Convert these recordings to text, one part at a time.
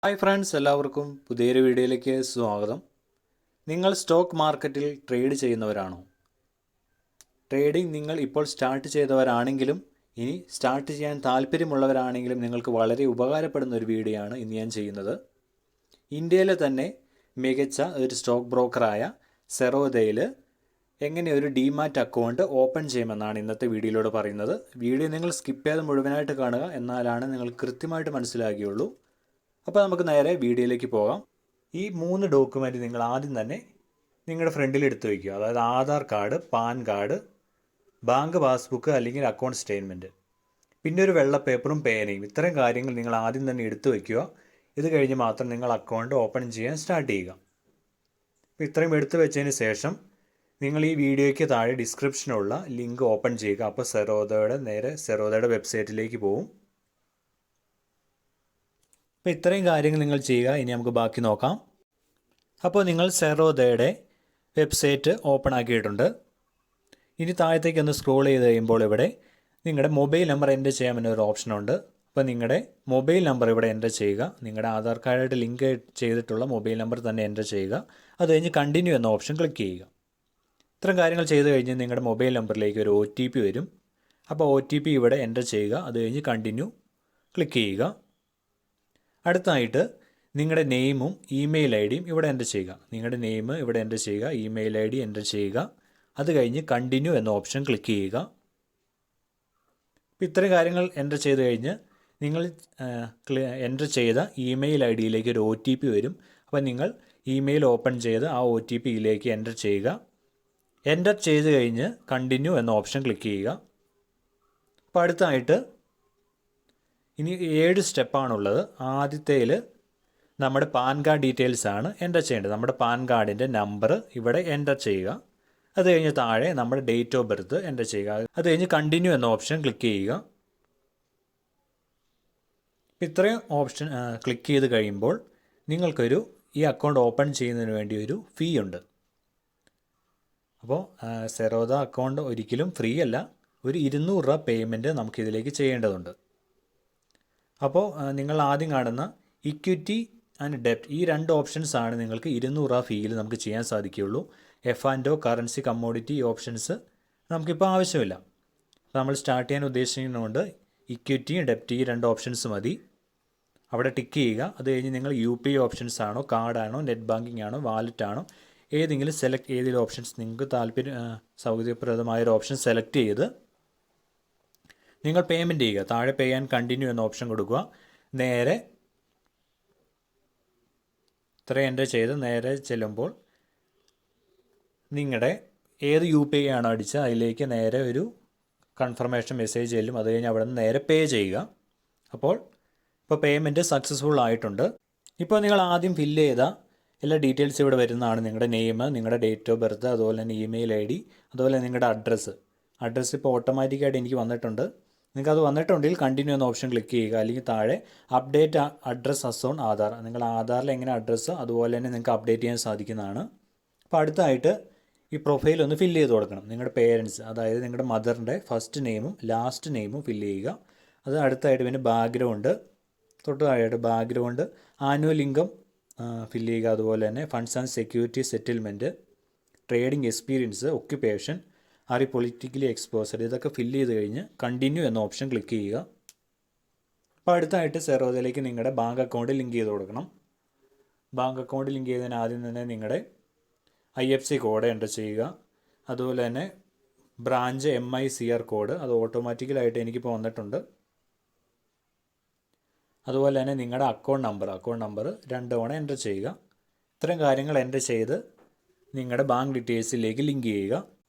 Hi friends, എല്ലാവർക്കും പുതിയൊരു വീഡിയോയിലേക്ക് സ്വാഗതം. നിങ്ങൾ സ്റ്റോക്ക് മാർക്കറ്റിൽ ട്രേഡ് ചെയ്യുന്നവരാണോ? ട്രേഡിംഗ് നിങ്ങൾ ഇപ്പോൾ സ്റ്റാർട്ട് ചെയ്തവരാണെങ്കിലും ഇനി സ്റ്റാർട്ട് ചെയ്യാൻ താല്പര്യമുള്ളവരാണെങ്കിലും നിങ്ങൾക്ക് വളരെ ഉപകാരപ്പെടുന്ന ഒരു വീഡിയോ ആണ് ഇന്ന് ഞാൻ ചെയ്യുന്നത്. ഇന്ത്യയിലെ തന്നെ മികച്ച ഒരു സ്റ്റോക്ക് ബ്രോക്കറായ സെറോദയിൽ എങ്ങനെ ഒരു ഡിമാറ്റ് അക്കൗണ്ട് ഓപ്പൺ ചെയ്യുമെന്നാണ് ഇന്നത്തെ വീഡിയോയിലൂടെ പറയുന്നത്. വീഡിയോ നിങ്ങൾ സ്കിപ്പ് ചെയ്ത് മുഴുവനായിട്ട് കാണുക, എന്നാലാണ് നിങ്ങൾക്ക് കൃത്യമായിട്ട് മനസ്സിലാകുകയുള്ളൂ. അപ്പോൾ നമുക്ക് നേരെ വീഡിയോയിലേക്ക് പോകാം. ഈ 3 ഡോക്യുമെൻ്റ് നിങ്ങൾ ആദ്യം തന്നെ നിങ്ങളുടെ ഫ്രണ്ടിൽ എടുത്തു വയ്ക്കുക. അതായത് Aadhaar card, pan card, bank passbook അല്ലെങ്കിൽ അക്കൗണ്ട് സ്റ്റേറ്റ്മെൻറ്റ്, പിന്നെ ഒരു വെള്ള പേപ്പറും പേനയും. ഇത്രയും കാര്യങ്ങൾ നിങ്ങൾ ആദ്യം തന്നെ എടുത്തു വയ്ക്കുക. ഇത് കഴിഞ്ഞ് മാത്രം നിങ്ങൾ അക്കൗണ്ട് ഓപ്പൺ ചെയ്യാൻ സ്റ്റാർട്ട് ചെയ്യുക. അപ്പോൾ ഇത്രയും എടുത്തു വെച്ചതിന് ശേഷം നിങ്ങൾ ഈ വീഡിയോയ്ക്ക് താഴെ ഡിസ്ക്രിപ്ഷനുള്ള ലിങ്ക് ഓപ്പൺ ചെയ്യുക. അപ്പോൾ സെറോദയുടെ വെബ്സൈറ്റിലേക്ക് പോകും. അപ്പോൾ ഇത്രയും കാര്യങ്ങൾ നിങ്ങൾ ചെയ്യുക. ഇനി നമുക്ക് ബാക്കി നോക്കാം. അപ്പോൾ നിങ്ങൾ സെറോദയുടെ വെബ്സൈറ്റ് ഓപ്പൺ ആക്കിയിട്ടുണ്ട്. ഇനി താഴത്തേക്ക് ഒന്ന് സ്ക്രോൾ ചെയ്ത് കഴിയുമ്പോൾ ഇവിടെ നിങ്ങളുടെ മൊബൈൽ നമ്പർ എൻ്റർ ചെയ്യാമെന്നൊരു ഓപ്ഷനുണ്ട്. അപ്പോൾ നിങ്ങളുടെ മൊബൈൽ നമ്പർ ഇവിടെ എൻ്റർ ചെയ്യുക. നിങ്ങളുടെ ആധാർ കാർഡായിട്ട് ലിങ്ക് ചെയ്തിട്ടുള്ള മൊബൈൽ നമ്പർ തന്നെ എൻ്റർ ചെയ്യുക. അത് കഴിഞ്ഞ് കണ്ടിന്യൂ എന്ന ഓപ്ഷൻ ക്ലിക്ക് ചെയ്യുക. ഇത്തരം കാര്യങ്ങൾ ചെയ്ത് കഴിഞ്ഞ് നിങ്ങളുടെ മൊബൈൽ നമ്പറിലേക്ക് ഒരു OTP വരും. അപ്പോൾ OTP ഇവിടെ എൻ്റർ ചെയ്യുക. അത് കഴിഞ്ഞ് കണ്ടിന്യൂ ക്ലിക്ക് ചെയ്യുക. അടുത്തായിട്ട് നിങ്ങളുടെ നെയിമും ഇമെയിൽ ഐഡിയും ഇവിടെ എൻ്റർ ചെയ്യുക. നിങ്ങളുടെ നെയിം ഇവിടെ എൻ്റർ ചെയ്യുക, ഇമെയിൽ ID എൻ്റർ ചെയ്യുക. അത് കഴിഞ്ഞ് കണ്ടിന്യൂ എന്ന ഓപ്ഷൻ ക്ലിക്ക് ചെയ്യുക. അപ്പോൾ ഇത്രയും കാര്യങ്ങൾ എൻ്റർ ചെയ്ത് കഴിഞ്ഞ് നിങ്ങൾ എൻ്റർ ചെയ്ത ഇമെയിൽ IDയിലേക്ക് ഒരു OTP വരും. അപ്പോൾ നിങ്ങൾ ഇമെയിൽ ഓപ്പൺ ചെയ്ത് ആ OTP യിലേക്ക് എൻ്റർ ചെയ്യുക. എൻ്റർ ചെയ്ത് കഴിഞ്ഞ് കണ്ടിന്യൂ എന്ന ഓപ്ഷൻ ക്ലിക്ക് ചെയ്യുക. അപ്പോൾ അടുത്തായിട്ട് ഇനി 7 സ്റ്റെപ്പാണുള്ളത്. ആദ്യത്തേൽ നമ്മുടെ പാൻ കാർഡ് ഡീറ്റെയിൽസ് ആണ് എൻ്റർ ചെയ്യേണ്ടത്. നമ്മുടെ പാൻ കാർഡിൻ്റെ നമ്പർ ഇവിടെ എൻ്റർ ചെയ്യുക. അത് കഴിഞ്ഞ് താഴെ നമ്മുടെ ഡേറ്റ് ഓഫ് ബർത്ത് എൻ്റർ ചെയ്യുക. അത് കഴിഞ്ഞ് കണ്ടിന്യൂ എന്ന ഓപ്ഷൻ ക്ലിക്ക് ചെയ്യുക. ഇത്രയും ഓപ്ഷൻ ക്ലിക്ക് ചെയ്ത് കഴിയുമ്പോൾ നിങ്ങൾക്കൊരു ഈ അക്കൗണ്ട് ഓപ്പൺ ചെയ്യുന്നതിന് വേണ്ടി ഒരു ഫീ ഉണ്ട്. അപ്പോൾ സെറോദ അക്കൗണ്ട് ഒരിക്കലും ഫ്രീ അല്ല. ഒരു 200 രൂപ പേയ്മെൻറ്റ് നമുക്കിതിലേക്ക് ചെയ്യേണ്ടതുണ്ട്. അപ്പോൾ നിങ്ങൾ ആദ്യം കാണുന്ന ഇക്വിറ്റി ആൻഡ് ഡെപ്റ്റ്, ഈ 2 ഓപ്ഷൻസ് ആണ് നിങ്ങൾക്ക് 200 രൂപ ഫീയിൽ നമുക്ക് ചെയ്യാൻ സാധിക്കുകയുള്ളൂ. F&O, കറൻസി, കമ്മോഡിറ്റി ഓപ്ഷൻസ് നമുക്കിപ്പോൾ ആവശ്യമില്ല. നമ്മൾ സ്റ്റാർട്ട് ചെയ്യാൻ ഉദ്ദേശിക്കുന്നതുകൊണ്ട് ഇക്വിറ്റിയും ഡെപ്റ്റ് ഈ 2 ഓപ്ഷൻസ് മതി. അവിടെ ടിക്ക് ചെയ്യുക. അത് കഴിഞ്ഞ് നിങ്ങൾ UPI ഓപ്ഷൻസ് ആണോ, കാർഡാണോ, നെറ്റ് ബാങ്കിങ് ആണോ, വാലറ്റ് ആണോ, ഏതെങ്കിലും ഏതെങ്കിലും ഓപ്ഷൻസ് നിങ്ങൾക്ക് സൗകര്യപ്രദമായൊരു ഓപ്ഷൻ സെലക്ട് ചെയ്ത് നിങ്ങൾ പേയ്മെൻറ്റ് ചെയ്യുക. താഴെ പേ ആൻഡ് കണ്ടിന്യൂ എന്ന ഓപ്ഷൻ കൊടുക്കുക. നേരെ ഇത്രയും എൻ്റർ ചെയ്ത് നേരെ ചെല്ലുമ്പോൾ നിങ്ങളുടെ ഏത് UPI ആണോ അടിച്ചത് അതിലേക്ക് നേരെ ഒരു കൺഫർമേഷൻ മെസ്സേജ് ചെല്ലും. അത് കഴിഞ്ഞ് അവിടെ നിന്ന് നേരെ പേ ചെയ്യുക. അപ്പോൾ പേയ്മെൻറ്റ് സക്സസ്ഫുൾ ആയിട്ടുണ്ട്. ഇപ്പോൾ നിങ്ങൾ ആദ്യം ഫില്ല് ചെയ്ത എല്ലാ ഡീറ്റെയിൽസ് ഇവിടെ വരുന്നതാണ്. നിങ്ങളുടെ നെയിം, നിങ്ങളുടെ ഡേറ്റ് ഓഫ് ബർത്ത്, അതുപോലെ തന്നെ ഇമെയിൽ ID, അതുപോലെ നിങ്ങളുടെ അഡ്രസ്സ് ഇപ്പോൾ ഓട്ടോമാറ്റിക്കായിട്ട് എനിക്ക് വന്നിട്ടുണ്ട്. നിങ്ങൾക്ക് അത് വന്നിട്ടുണ്ടെങ്കിൽ കണ്ടിന്യൂ എന്ന ഓപ്ഷൻ ക്ലിക്ക് ചെയ്യുക. അല്ലെങ്കിൽ താഴെ update address as on Aadhaar, നിങ്ങൾ ആധാറിൽ എങ്ങനെ അഡ്രസ്സ് അതുപോലെ തന്നെ നിങ്ങൾക്ക് അപ്ഡേറ്റ് ചെയ്യാൻ സാധിക്കുന്നതാണ്. അപ്പോൾ അടുത്തായിട്ട് ഈ പ്രൊഫൈൽ ഒന്ന് ഫില്ല് ചെയ്ത് കൊടുക്കണം. നിങ്ങളുടെ പേരൻസ്, അതായത് നിങ്ങളുടെ മദറിൻ്റെ ഫസ്റ്റ് നെയിമും ലാസ്റ്റ് നെയിമും ഫില്ല് ചെയ്യുക. അത് അടുത്തായിട്ട് പിന്നെ ബാക്ക്ഗ്രൗണ്ട്, തൊട്ട് താഴെയായിട്ട് ബാക്ക്ഗ്രൗണ്ട്, ആനുവൽ ഇൻകം ഫില്ല് ചെയ്യുക. അതുപോലെ തന്നെ funds and security settlement, trading experience, occupation, are politically exposed, ഇതൊക്കെ ഫില്ല് ചെയ്ത് കഴിഞ്ഞ് കണ്ടിന്യൂ എന്ന ഓപ്ഷൻ ക്ലിക്ക് ചെയ്യുക. അപ്പോൾ അടുത്തായിട്ട് സെറോദയിലേക്ക് നിങ്ങളുടെ ബാങ്ക് അക്കൗണ്ട് ലിങ്ക് ചെയ്ത് കൊടുക്കണം. ബാങ്ക് അക്കൗണ്ട് ലിങ്ക് ചെയ്തതിന് ആദ്യം തന്നെ നിങ്ങളുടെ IFSC കോഡ് എൻ്റർ ചെയ്യുക. അതുപോലെ തന്നെ ബ്രാഞ്ച് MICR കോഡ്, അത് ഓട്ടോമാറ്റിക്കലായിട്ട് എനിക്കിപ്പോൾ വന്നിട്ടുണ്ട്. അതുപോലെ തന്നെ നിങ്ങളുടെ അക്കൗണ്ട് നമ്പർ 2 തവണ എൻ്റർ ചെയ്യുക. ഇത്തരം കാര്യങ്ങൾ എൻ്റർ ചെയ്ത് നിങ്ങളുടെ ബാങ്ക് ഡീറ്റെയിൽസിലേക്ക് ലിങ്ക് ചെയ്യുക.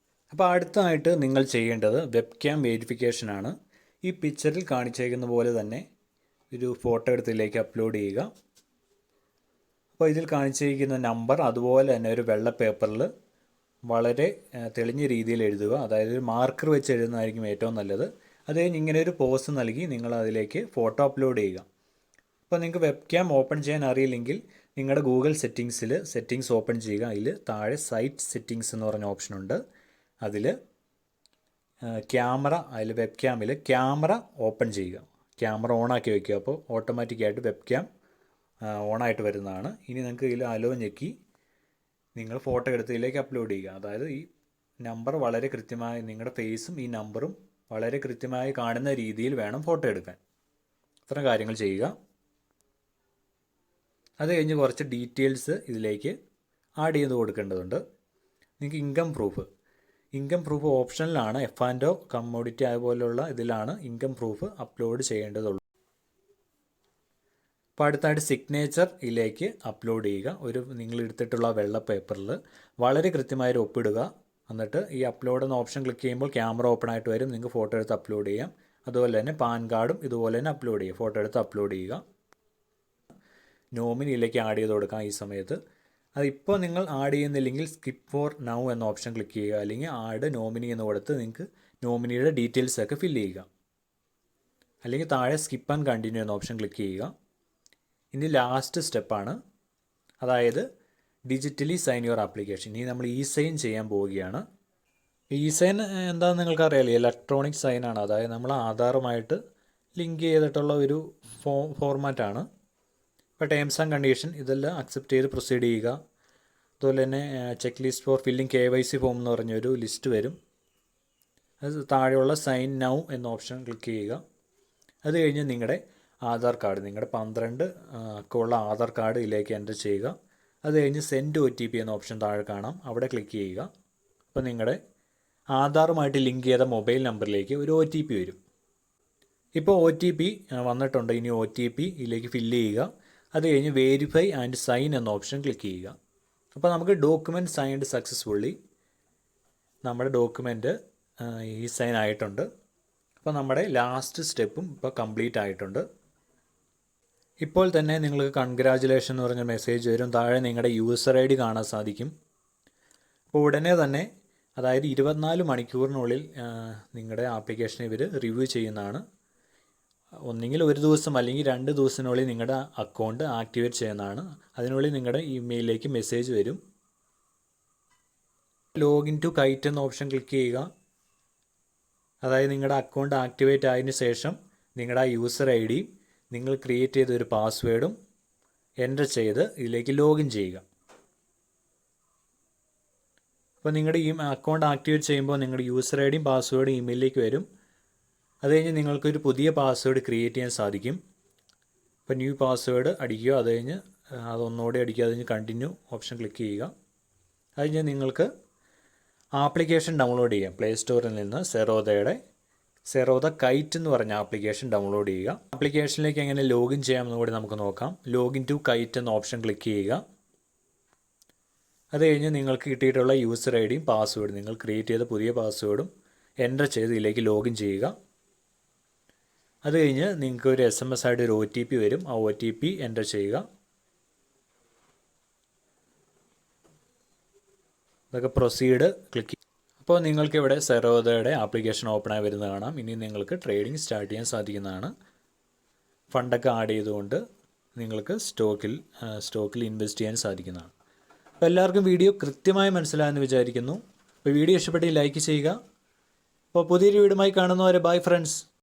അപ്പോൾ അടുത്തായിട്ട് നിങ്ങൾ ചെയ്യേണ്ടത് വെബ്ക്യാം വെരിഫിക്കേഷനാണ്. ഈ പിക്ചറിൽ കാണിച്ചേക്കുന്ന പോലെ തന്നെ ഒരു ഫോട്ടോ എടുത്തിലേക്ക് അപ്ലോഡ് ചെയ്യുക. അപ്പോൾ ഇതിൽ കാണിച്ചിരിക്കുന്ന നമ്പർ അതുപോലെ തന്നെ ഒരു വെള്ള പേപ്പറിൽ വളരെ തെളിഞ്ഞ രീതിയിൽ എഴുതുക. അതായത് ഒരു മാർക്കർ വെച്ച് എഴുതുന്നതായിരിക്കും ഏറ്റവും നല്ലത്. അത് കഴിഞ്ഞ് ഇങ്ങനെ ഒരു പോസ് നൽകി നിങ്ങൾ അതിലേക്ക് ഫോട്ടോ അപ്ലോഡ് ചെയ്യുക. അപ്പോൾ നിങ്ങൾക്ക് വെബ്ക്യാം ഓപ്പൺ ചെയ്യാൻ അറിയില്ലെങ്കിൽ നിങ്ങളുടെ ഗൂഗിൾ സെറ്റിങ്സ് ഓപ്പൺ ചെയ്യുക. അതിൽ താഴെ സൈറ്റ് സെറ്റിങ്സ് എന്ന് പറഞ്ഞ ഓപ്ഷനുണ്ട്. അതിൽ വെബ്ക്യാമിൽ ക്യാമറ ഓപ്പൺ ചെയ്യുക. ക്യാമറ ഓണാക്കി വയ്ക്കുക. അപ്പോൾ ഓട്ടോമാറ്റിക്കായിട്ട് വെബ്ക്യാം ഓണായിട്ട് വരുന്നതാണ്. ഇനി നിങ്ങൾക്ക് ഇതിൽ അലോ ഞെക്കി നിങ്ങൾ ഫോട്ടോ എടുത്തതിലേക്ക് അപ്ലോഡ് ചെയ്യുക. അതായത് ഈ നമ്പർ വളരെ കൃത്യമായി, നിങ്ങളുടെ ഫേസും ഈ നമ്പറും വളരെ കൃത്യമായി കാണുന്ന രീതിയിൽ വേണം ഫോട്ടോ എടുക്കാൻ. ഇത്തരം കാര്യങ്ങൾ ചെയ്യുക. അത് കഴിഞ്ഞ് കുറച്ച് ഡീറ്റെയിൽസ് ഇതിലേക്ക് ആഡ് ചെയ്ത് കൊടുക്കേണ്ടതുണ്ട്. നിങ്ങൾക്ക് ഇൻകം പ്രൂഫ് ഓപ്ഷനിലാണ്. F&O കമ്മോഡിറ്റി അതുപോലുള്ള ഇതിലാണ് ഇൻകം പ്രൂഫ് അപ്ലോഡ് ചെയ്യേണ്ടതുള്ളൂ. അപ്പോൾ അടുത്തായിട്ട് സിഗ്നേച്ചർ ഇതിലേക്ക് അപ്ലോഡ് ചെയ്യുക. നിങ്ങൾ എടുത്തിട്ടുള്ള വെള്ള പേപ്പറിൽ വളരെ കൃത്യമായി ഒപ്പിടുക. എന്നിട്ട് ഈ അപ്ലോഡ് എന്ന ഓപ്ഷൻ ക്ലിക്ക് ചെയ്യുമ്പോൾ ക്യാമറ ഓപ്പൺ ആയിട്ട് വരും. നിങ്ങൾക്ക് ഫോട്ടോ എടുത്ത് അപ്ലോഡ് ചെയ്യാം. അതുപോലെ തന്നെ പാൻ കാർഡും ഇതുപോലെ തന്നെ അപ്ലോഡ് ചെയ്യുക. ഫോട്ടോ എടുത്ത് അപ്ലോഡ് ചെയ്യുക. നോമിനിയിലേക്ക് ആഡ് ചെയ്ത് കൊടുക്കാം ഈ സമയത്ത്. അതിപ്പോൾ നിങ്ങൾ ആഡ് ചെയ്യുന്നില്ലെങ്കിൽ സ്കിപ്പ് ഫോർ നൗ എന്ന ഓപ്ഷൻ ക്ലിക്ക് ചെയ്യുക. അല്ലെങ്കിൽ ആഡ് നോമിനി എന്ന് കൊടുത്ത് നിങ്ങൾക്ക് നോമിനിയുടെ ഡീറ്റെയിൽസൊക്കെ ഫില്ല് ചെയ്യുക. അല്ലെങ്കിൽ താഴെ സ്കിപ്പ് ആൻഡ് കണ്ടിന്യൂ എന്ന ഓപ്ഷൻ ക്ലിക്ക് ചെയ്യുക. ഇനി ലാസ്റ്റ് സ്റ്റെപ്പാണ്, അതായത് ഡിജിറ്റലി സൈൻ യുവർ ആപ്ലിക്കേഷൻ. ഇനി നമ്മൾ സൈൻ ചെയ്യാൻ പോവുകയാണ്. സൈൻ എന്താണെന്ന് നിങ്ങൾക്കറിയാലോ, ഇലക്ട്രോണിക് സൈനാണ്. അതായത് നമ്മൾ ആധാറുമായിട്ട് ലിങ്ക് ചെയ്തിട്ടുള്ള ഒരു ഫോർമാറ്റാണ്. ഇപ്പോൾ ടേംസ് ആൻഡ് കണ്ടീഷൻ ഇതെല്ലാം അക്സെപ്റ്റ് ചെയ്ത് പ്രൊസീഡ് ചെയ്യുക. അതുപോലെ തന്നെ check list four filling KYC form എന്ന് പറഞ്ഞൊരു ലിസ്റ്റ് വരും. അത് താഴെയുള്ള സൈൻ നൗ എന്ന ഓപ്ഷൻ ക്ലിക്ക് ചെയ്യുക. അത് കഴിഞ്ഞ് നിങ്ങളുടെ ആധാർ കാർഡ്, നിങ്ങളുടെ 12 അക്കമുള്ള ആധാർ കാർഡ് ഇതിലേക്ക് എൻ്റർ ചെയ്യുക. അത് കഴിഞ്ഞ് സെൻഡ് OTP എന്ന ഓപ്ഷൻ താഴെ കാണാം, അവിടെ ക്ലിക്ക് ചെയ്യുക. അപ്പോൾ നിങ്ങളുടെ ആധാറുമായിട്ട് ലിങ്ക് ചെയ്ത മൊബൈൽ നമ്പറിലേക്ക് ഒരു OTP വരും. ഇപ്പോൾ OTP വന്നിട്ടുണ്ട്. ഇനി OTP ഇതിലേക്ക് ഫില്ല് ചെയ്യുക. അത് കഴിഞ്ഞ് വെരിഫൈ ആൻഡ് സൈൻ എന്ന ഓപ്ഷൻ ക്ലിക്ക് ചെയ്യുക. അപ്പോൾ നമുക്ക് ഡോക്യുമെൻറ്റ് സൈൻഡ് സക്സസ്ഫുള്ളി, നമ്മുടെ ഡോക്യുമെൻറ്റ് സൈൻ ആയിട്ടുണ്ട്. അപ്പോൾ നമ്മുടെ ലാസ്റ്റ് സ്റ്റെപ്പും ഇപ്പോൾ കംപ്ലീറ്റ് ആയിട്ടുണ്ട്. ഇപ്പോൾ തന്നെ നിങ്ങൾക്ക് കൺഗ്രാജുലേഷൻ എന്ന് പറഞ്ഞ മെസ്സേജ് വരും. താഴെ നിങ്ങളുടെ യൂസർ ID കാണാൻ സാധിക്കും. അപ്പോൾ ഉടനെ തന്നെ, അതായത് 24 മണിക്കൂറിനുള്ളിൽ നിങ്ങളുടെ ആപ്ലിക്കേഷൻ ഇവർ റിവ്യൂ ചെയ്യുന്നതാണ്. ഒന്നെങ്കിൽ ഒരു ദിവസം അല്ലെങ്കിൽ 2 ദിവസത്തിനുള്ളിൽ നിങ്ങളുടെ അക്കൗണ്ട് ആക്ടിവേറ്റ് ചെയ്യുന്നതാണ്. അതിനുള്ളിൽ നിങ്ങളുടെ ഇമെയിലിലേക്ക് മെസ്സേജ് വരും. ലോഗിൻ ടു കൈറ്റ് എന്ന ഓപ്ഷൻ ക്ലിക്ക് ചെയ്യുക. അതായത് നിങ്ങളുടെ അക്കൗണ്ട് ആക്ടിവേറ്റ് ആയതിനു ശേഷം നിങ്ങളുടെ യൂസർ ID നിങ്ങൾ ക്രിയേറ്റ് ചെയ്ത ഒരു പാസ്വേഡും എൻ്റർ ചെയ്ത് ഇതിലേക്ക് ലോഗിൻ ചെയ്യുക. അപ്പോൾ നിങ്ങളുടെ ഈ അക്കൗണ്ട് ആക്ടിവേറ്റ് ചെയ്യുമ്പോൾ നിങ്ങളുടെ യൂസർ IDയും പാസ്വേഡും ഇമെയിലിലേക്ക് വരും. അത് കഴിഞ്ഞ് നിങ്ങൾക്കൊരു പുതിയ പാസ്വേഡ് ക്രിയേറ്റ് ചെയ്യാൻ സാധിക്കും. ഇപ്പോൾ ന്യൂ പാസ്വേഡ് അടിക്കുക. അത് കഴിഞ്ഞ് അതൊന്നുകൂടി അടിക്കുക. അത് കഴിഞ്ഞ് കണ്ടിന്യൂ ഓപ്ഷൻ ക്ലിക്ക് ചെയ്യുക. അത് കഴിഞ്ഞ് നിങ്ങൾക്ക് ആപ്ലിക്കേഷൻ ഡൗൺലോഡ് ചെയ്യാം. പ്ലേ സ്റ്റോറിൽ നിന്ന് സെറോദ കൈറ്റ് എന്ന് പറഞ്ഞ ആപ്ലിക്കേഷൻ ഡൗൺലോഡ് ചെയ്യുക. ആപ്ലിക്കേഷനിലേക്ക് എങ്ങനെ ലോഗിൻ ചെയ്യാമെന്ന് കൂടി നമുക്ക് നോക്കാം. ലോഗിൻ ടു കൈറ്റ് എന്ന ഓപ്ഷൻ ക്ലിക്ക് ചെയ്യുക. അത് കഴിഞ്ഞ് നിങ്ങൾക്ക് കിട്ടിയിട്ടുള്ള യൂസർ IDയും പാസ്വേഡും, നിങ്ങൾ ക്രിയേറ്റ് ചെയ്ത പുതിയ പാസ്വേഡും എൻ്റർ ചെയ്ത് ഇതിലേക്ക് ലോഗിൻ ചെയ്യുക. അത് കഴിഞ്ഞ് നിങ്ങൾക്ക് ഒരു SMS ആയിട്ട് ഒരു OTP വരും. ആ OTP എൻ്റർ ചെയ്യുക. അതൊക്കെ പ്രൊസീഡ് ക്ലിക്ക്. അപ്പോൾ നിങ്ങൾക്ക് ഇവിടെ സെറോദയുടെ ആപ്ലിക്കേഷൻ ഓപ്പണായി വരുന്നത് കാണാം. ഇനി നിങ്ങൾക്ക് ട്രേഡിംഗ് സ്റ്റാർട്ട് ചെയ്യാൻ സാധിക്കുന്നതാണ്. ഫണ്ടൊക്കെ ആഡ് ചെയ്തുകൊണ്ട് നിങ്ങൾക്ക് സ്റ്റോക്കിൽ ഇൻവെസ്റ്റ് ചെയ്യാൻ സാധിക്കുന്നതാണ്. അപ്പോൾ എല്ലാവർക്കും വീഡിയോ കൃത്യമായി മനസ്സിലായെന്ന് വിചാരിക്കുന്നു. അപ്പോൾ വീഡിയോ ഇഷ്ടപ്പെട്ട് ലൈക്ക് ചെയ്യുക. അപ്പോൾ പുതിയൊരു വീഡിയോയുമായി കാണുന്നവരെ ബൈ ഫ്രണ്ട്സ്.